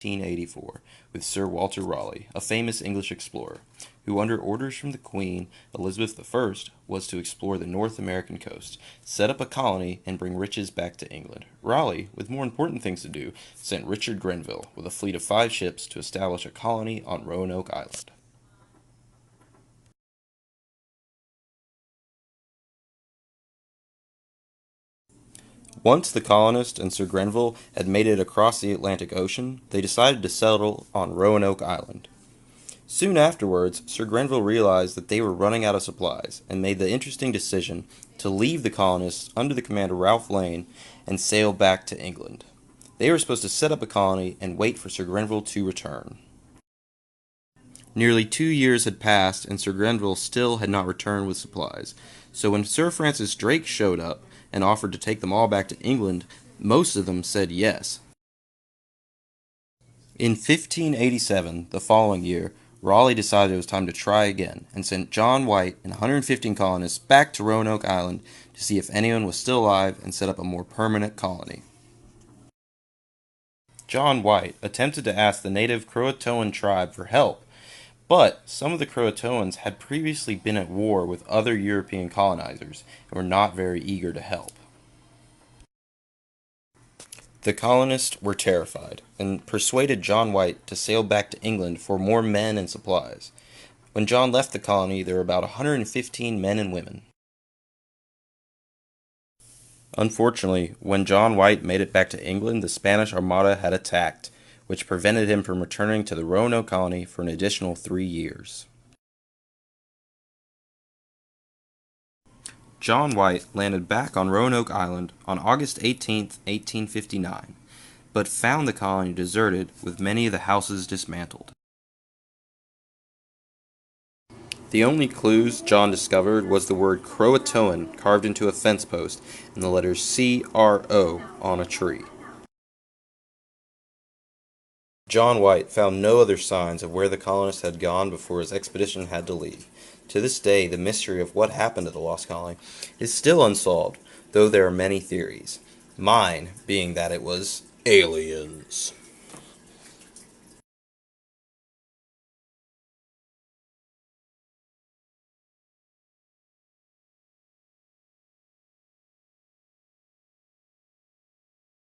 1884 with Sir Walter Raleigh, a famous English explorer, who under orders from the Queen Elizabeth I was to explore the North American coast, set up a colony, and bring riches back to England. Raleigh, with more important things to do, sent Richard Grenville with a fleet of 5 ships to establish a colony on Roanoke Island. Once the colonists and Sir Grenville had made it across the Atlantic Ocean, they decided to settle on Roanoke Island. Soon afterwards, Sir Grenville realized that they were running out of supplies and made the interesting decision to leave the colonists under the command of Ralph Lane and sail back to England. They were supposed to set up a colony and wait for Sir Grenville to return. Nearly 2 years had passed and Sir Grenville still had not returned with supplies, so when Sir Francis Drake showed up and offered to take them all back to England, most of them said yes. In 1587, the following year, Raleigh decided it was time to try again and sent John White and 115 colonists back to Roanoke Island to see if anyone was still alive and set up a more permanent colony. John White attempted to ask the native Croatoan tribe for help, but some of the Croatoans had previously been at war with other European colonizers and were not very eager to help. The colonists were terrified and persuaded John White to sail back to England for more men and supplies. When John left the colony, there were about 115 men and women. Unfortunately, when John White made it back to England, the Spanish Armada had attacked, which prevented him from returning to the Roanoke colony for an additional 3 years. John White landed back on Roanoke Island on August 18, 1859, but found the colony deserted with many of the houses dismantled. The only clues John discovered was the word Croatoan carved into a fence post and the letters C-R-O on a tree. John White found no other signs of where the colonists had gone before his expedition had to leave. To this day, the mystery of what happened to the lost colony is still unsolved, though there are many theories. Mine being that it was aliens.